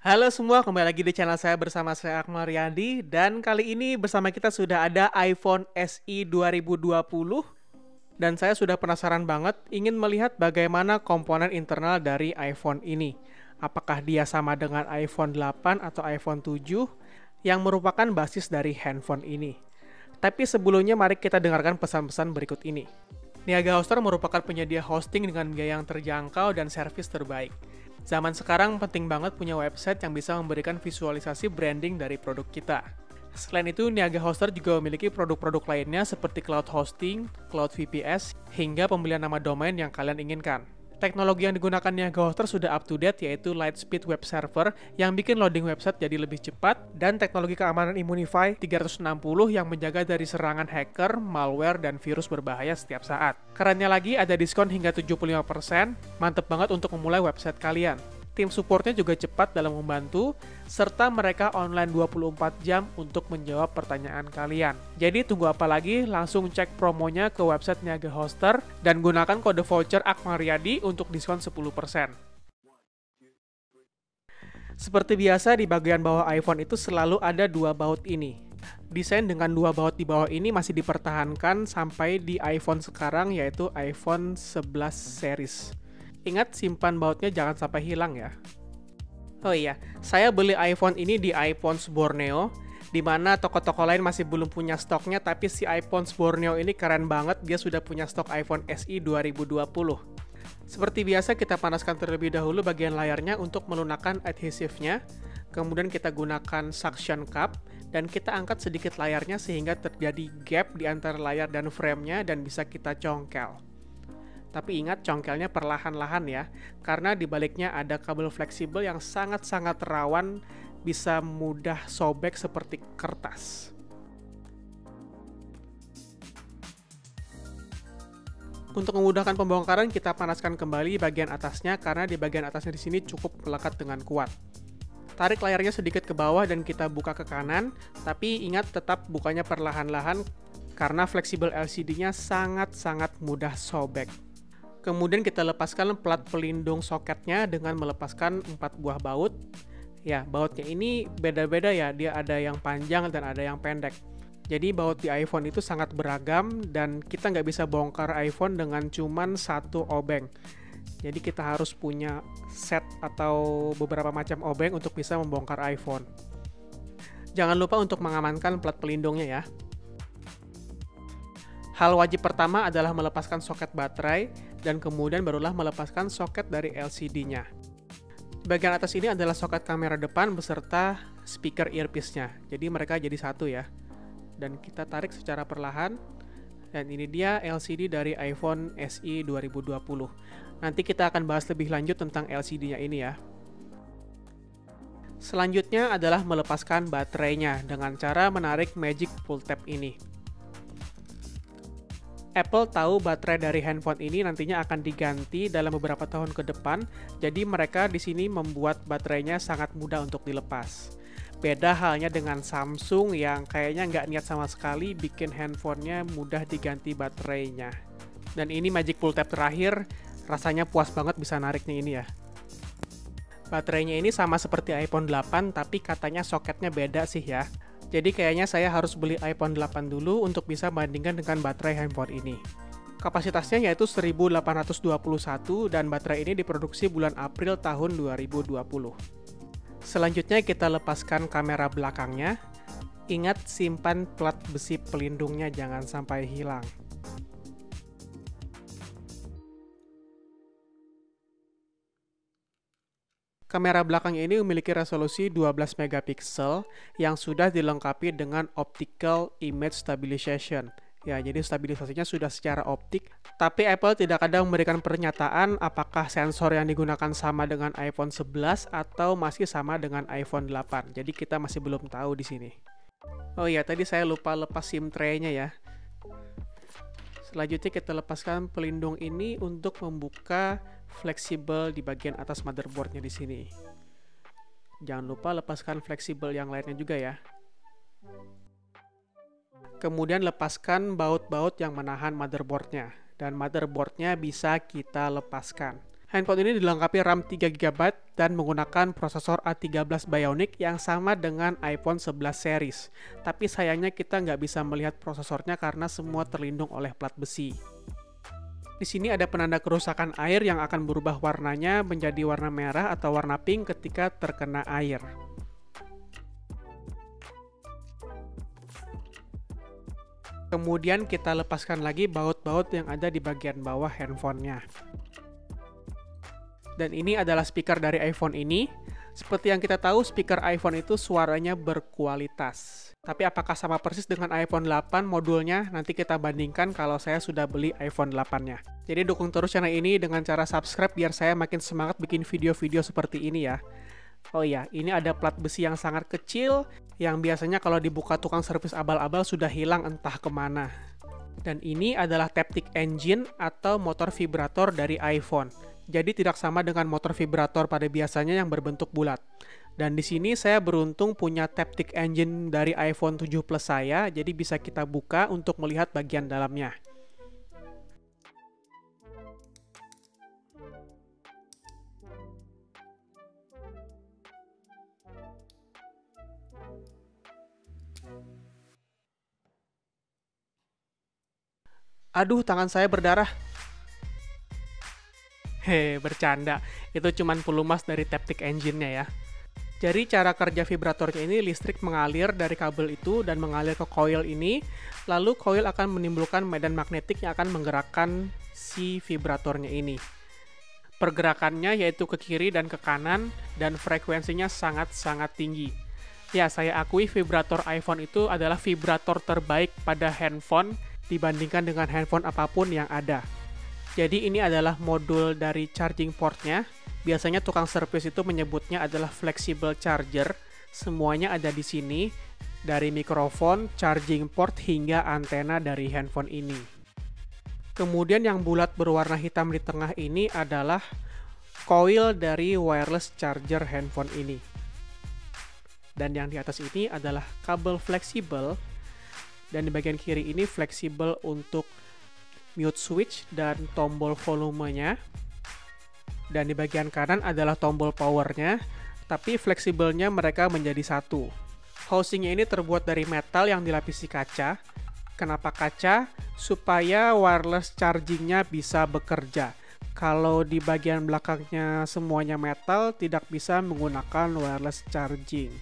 Halo semua, kembali lagi di channel saya bersama saya Akmal Riyadi. Dan kali ini bersama kita sudah ada iPhone SE 2020. Dan saya sudah penasaran banget ingin melihat bagaimana komponen internal dari iPhone ini. Apakah dia sama dengan iPhone 8 atau iPhone 7 yang merupakan basis dari handphone ini. Tapi sebelumnya mari kita dengarkan pesan-pesan berikut ini. Niaga Hoster merupakan penyedia hosting dengan biaya yang terjangkau dan servis terbaik. Zaman sekarang penting banget punya website yang bisa memberikan visualisasi branding dari produk kita. Selain itu, Niaga Hoster juga memiliki produk-produk lainnya seperti cloud hosting, cloud VPS, hingga pembelian nama domain yang kalian inginkan. Teknologi yang digunakan Niaga Hoster sudah up to date, yaitu Lightspeed Web Server yang bikin loading website jadi lebih cepat, dan teknologi keamanan Immunify 360 yang menjaga dari serangan hacker, malware, dan virus berbahaya setiap saat. Kerennya lagi, ada diskon hingga 75%, mantep banget untuk memulai website kalian. Tim supportnya juga cepat dalam membantu, serta mereka online 24 jam untuk menjawab pertanyaan kalian. Jadi tunggu apa lagi, langsung cek promonya ke website Niaga Hoster dan gunakan kode voucher Akmal Riyadi untuk diskon 10%. Seperti biasa, di bagian bawah iPhone itu selalu ada dua baut ini. Desain dengan dua baut di bawah ini masih dipertahankan sampai di iPhone sekarang, yaitu iPhone 11 series. Ingat, simpan bautnya jangan sampai hilang ya. Oh iya, saya beli iPhone ini di iPhones Borneo, di mana toko-toko lain masih belum punya stoknya, tapi si iPhones Borneo ini keren banget, dia sudah punya stok iPhone SE 2020. Seperti biasa, kita panaskan terlebih dahulu bagian layarnya untuk melunakkan adhesifnya, kemudian kita gunakan suction cup, dan kita angkat sedikit layarnya sehingga terjadi gap di antara layar dan framenya dan bisa kita congkel. Tapi ingat, congkelnya perlahan-lahan ya, karena di baliknya ada kabel fleksibel yang sangat-sangat rawan bisa mudah sobek seperti kertas. Untuk memudahkan pembongkaran, kita panaskan kembali bagian atasnya karena di bagian atasnya di sini cukup melekat dengan kuat. Tarik layarnya sedikit ke bawah dan kita buka ke kanan, tapi ingat tetap bukanya perlahan-lahan karena fleksibel LCD-nya sangat-sangat mudah sobek. Kemudian kita lepaskan plat pelindung soketnya dengan melepaskan 4 buah baut. Ya, bautnya ini beda-beda ya, dia ada yang panjang dan ada yang pendek. Jadi baut di iPhone itu sangat beragam dan kita nggak bisa bongkar iPhone dengan cuman satu obeng. Jadi kita harus punya set atau beberapa macam obeng untuk bisa membongkar iPhone. Jangan lupa untuk mengamankan plat pelindungnya ya. Hal wajib pertama adalah melepaskan soket baterai dan kemudian barulah melepaskan soket dari LCD-nya. Bagian atas ini adalah soket kamera depan beserta speaker earpiece-nya. Jadi mereka jadi satu ya. Dan kita tarik secara perlahan. Dan ini dia LCD dari iPhone SE 2020. Nanti kita akan bahas lebih lanjut tentang LCD-nya ini ya. Selanjutnya adalah melepaskan baterainya dengan cara menarik Magic Pull Tab ini. Apple tahu baterai dari handphone ini nantinya akan diganti dalam beberapa tahun ke depan, jadi mereka di sini membuat baterainya sangat mudah untuk dilepas. Beda halnya dengan Samsung yang kayaknya nggak niat sama sekali bikin handphonenya mudah diganti baterainya. Dan ini Magic Pull Tab terakhir, rasanya puas banget bisa nariknya ini ya. Baterainya ini sama seperti iPhone 8, tapi katanya soketnya beda sih ya. Jadi kayaknya saya harus beli iPhone 8 dulu untuk bisa bandingkan dengan baterai handphone ini. Kapasitasnya yaitu 1821 dan baterai ini diproduksi bulan April tahun 2020. Selanjutnya kita lepaskan kamera belakangnya. Ingat, simpan plat besi pelindungnya jangan sampai hilang. Kamera belakang ini memiliki resolusi 12 megapiksel yang sudah dilengkapi dengan Optical Image Stabilization. Ya, jadi stabilisasinya sudah secara optik, tapi Apple tidak ada memberikan pernyataan apakah sensor yang digunakan sama dengan iPhone 11 atau masih sama dengan iPhone 8. Jadi kita masih belum tahu di sini. Oh iya, tadi saya lupa lepas SIM tray-nya ya. Selanjutnya kita lepaskan pelindung ini untuk membuka fleksibel di bagian atas motherboardnya di sini. Jangan lupa lepaskan fleksibel yang lainnya juga ya. Kemudian lepaskan baut-baut yang menahan motherboardnya. Dan motherboardnya bisa kita lepaskan. Handphone ini dilengkapi RAM 3 GB dan menggunakan prosesor A13 Bionic yang sama dengan iPhone 11 series. Tapi sayangnya kita nggak bisa melihat prosesornya karena semua terlindung oleh plat besi. Di sini ada penanda kerusakan air yang akan berubah warnanya menjadi warna merah atau warna pink ketika terkena air. Kemudian kita lepaskan lagi baut-baut yang ada di bagian bawah handphonenya. Dan ini adalah speaker dari iPhone ini. Seperti yang kita tahu, speaker iPhone itu suaranya berkualitas. Tapi apakah sama persis dengan iPhone 8 modulnya? Nanti kita bandingkan kalau saya sudah beli iPhone 8-nya. Jadi dukung terus channel ini dengan cara subscribe biar saya makin semangat bikin video-video seperti ini ya. Oh iya, ini ada plat besi yang sangat kecil, yang biasanya kalau dibuka tukang servis abal-abal sudah hilang entah kemana. Dan ini adalah Taptic Engine atau motor vibrator dari iPhone. Jadi tidak sama dengan motor vibrator pada biasanya yang berbentuk bulat. Dan di sini saya beruntung punya Taptic Engine dari iPhone 7 Plus saya, jadi bisa kita buka untuk melihat bagian dalamnya. Aduh, tangan saya berdarah. Bercanda. Itu cuman pelumas dari Taptic Engine-nya ya. Jadi cara kerja vibratornya ini listrik mengalir dari kabel itu dan mengalir ke coil ini, lalu coil akan menimbulkan medan magnetik yang akan menggerakkan si vibratornya ini. Pergerakannya yaitu ke kiri dan ke kanan dan frekuensinya sangat-sangat tinggi. Ya, saya akui vibrator iPhone itu adalah vibrator terbaik pada handphone dibandingkan dengan handphone apapun yang ada. Jadi ini adalah modul dari charging portnya. Biasanya tukang servis itu menyebutnya adalah flexible charger. Semuanya ada di sini, dari mikrofon, charging port, hingga antena dari handphone ini. Kemudian yang bulat berwarna hitam di tengah ini adalah coil dari wireless charger handphone ini. Dan yang di atas ini adalah kabel fleksibel. Dan di bagian kiri ini fleksibel untuk mute switch dan tombol volumenya. Dan di bagian kanan adalah tombol powernya, tapi fleksibelnya mereka menjadi satu. Housingnya ini terbuat dari metal yang dilapisi kaca. Kenapa kaca? Supaya wireless chargingnya bisa bekerja. Kalau di bagian belakangnya semuanya metal, tidak bisa menggunakan wireless charging.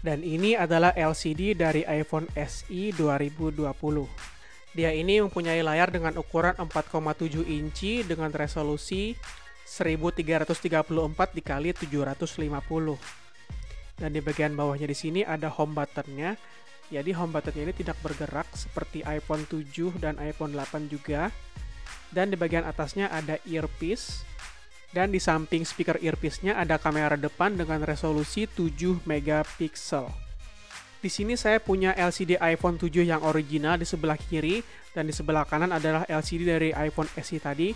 Dan ini adalah LCD dari iPhone SE 2020. Dia ini mempunyai layar dengan ukuran 4,7 inci dengan resolusi 1334 x 750. Dan di bagian bawahnya di sini ada home buttonnya. Jadi home buttonnya ini tidak bergerak seperti iPhone 7 dan iPhone 8 juga. Dan di bagian atasnya ada earpiece. Dan di samping speaker earpiece-nya ada kamera depan dengan resolusi 7 megapiksel. Di sini saya punya LCD iPhone 7 yang original di sebelah kiri dan di sebelah kanan adalah LCD dari iPhone SE tadi.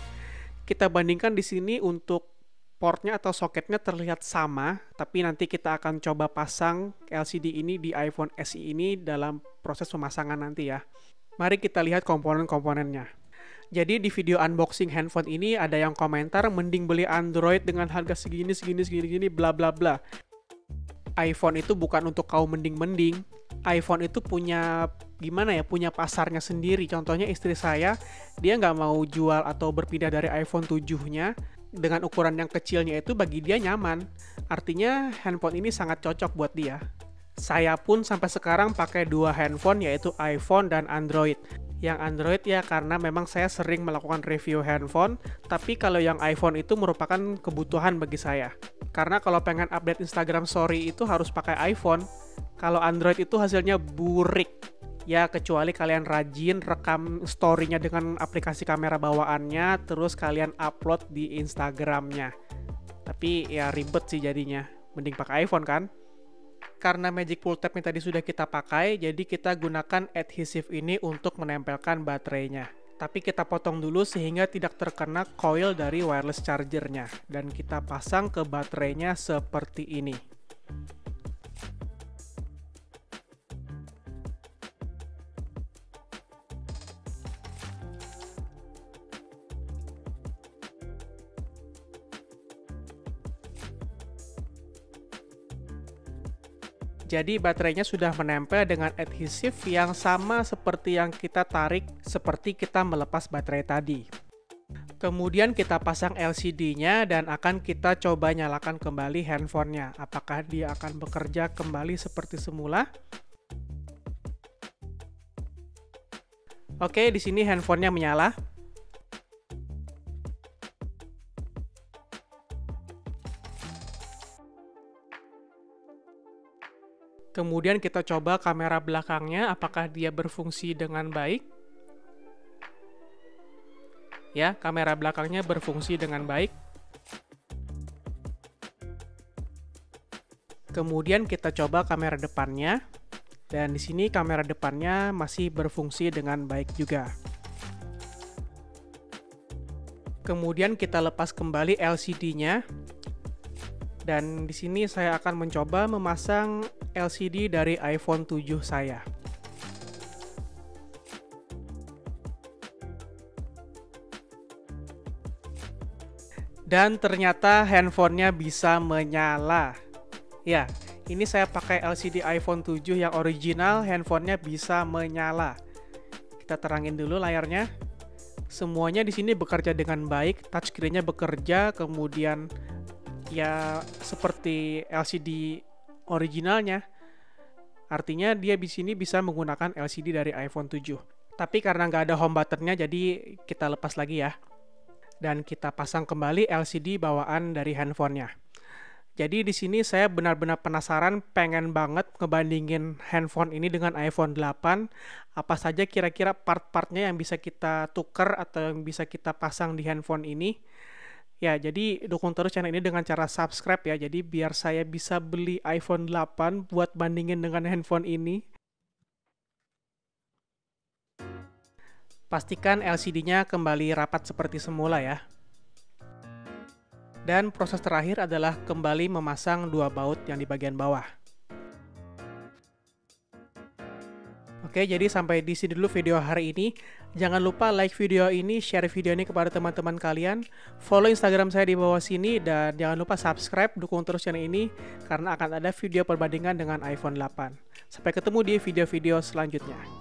Kita bandingkan di sini untuk portnya atau soketnya terlihat sama, tapi nanti kita akan coba pasang LCD ini di iPhone SE ini dalam proses pemasangan nanti ya. Mari kita lihat komponen-komponennya. Jadi di video unboxing handphone ini ada yang komentar mending beli Android dengan harga segini bla bla bla. iPhone itu bukan untuk kaum mending-mending. iPhone itu punya punya pasarnya sendiri. Contohnya istri saya, dia nggak mau jual atau berpindah dari iPhone 7-nya dengan ukuran yang kecilnya itu bagi dia nyaman. Artinya handphone ini sangat cocok buat dia. Saya pun sampai sekarang pakai dua handphone yaitu iPhone dan Android. Yang Android ya karena memang saya sering melakukan review handphone, tapi kalau yang iPhone itu merupakan kebutuhan bagi saya. Karena kalau pengen update Instagram Story itu harus pakai iPhone. Kalau Android itu hasilnya burik. Ya kecuali kalian rajin rekam story-nya dengan aplikasi kamera bawaannya, terus kalian upload di Instagramnya. Tapi ya ribet sih jadinya. Mending pakai iPhone kan? Karena Magic Pull Tab yang tadi sudah kita pakai, jadi kita gunakan adhesive ini untuk menempelkan baterainya. Tapi kita potong dulu sehingga tidak terkena coil dari wireless chargernya. Dan kita pasang ke baterainya seperti ini. Jadi baterainya sudah menempel dengan adhesif yang sama seperti yang kita tarik seperti kita melepas baterai tadi. Kemudian kita pasang LCD-nya dan akan kita coba nyalakan kembali handphonenya. Apakah dia akan bekerja kembali seperti semula? Oke, di sini handphonenya menyala. Kemudian kita coba kamera belakangnya, apakah dia berfungsi dengan baik. Ya, kamera belakangnya berfungsi dengan baik. Kemudian kita coba kamera depannya. Dan di sini kamera depannya masih berfungsi dengan baik juga. Kemudian kita lepas kembali LCD-nya. Dan di sini saya akan mencoba memasang LCD dari iPhone 7 saya. Dan ternyata handphonenya bisa menyala. Ya, ini saya pakai LCD iPhone 7 yang original, handphonenya bisa menyala. Kita terangin dulu layarnya. Semuanya di sini bekerja dengan baik, touchscreen-nya bekerja, kemudian ya seperti LCD originalnya. Artinya dia di sini bisa menggunakan LCD dari iPhone 7. Tapi karena nggak ada home button-nya, jadi kita lepas lagi ya. Dan kita pasang kembali LCD bawaan dari handphonenya. Jadi di sini saya benar-benar penasaran, pengen banget ngebandingin handphone ini dengan iPhone 8. Apa saja kira-kira part-partnya yang bisa kita tuker atau yang bisa kita pasang di handphone ini. Ya, jadi dukung terus channel ini dengan cara subscribe ya. Jadi biar saya bisa beli iPhone 8 buat bandingin dengan handphone ini. Pastikan LCD-nya kembali rapat seperti semula ya. Dan proses terakhir adalah kembali memasang dua baut yang di bagian bawah. Oke, jadi sampai di sini dulu video hari ini. Jangan lupa like video ini, share video ini kepada teman-teman kalian, follow Instagram saya di bawah sini, dan jangan lupa subscribe, dukung terus channel ini, karena akan ada video perbandingan dengan iPhone 8. Sampai ketemu di video-video selanjutnya.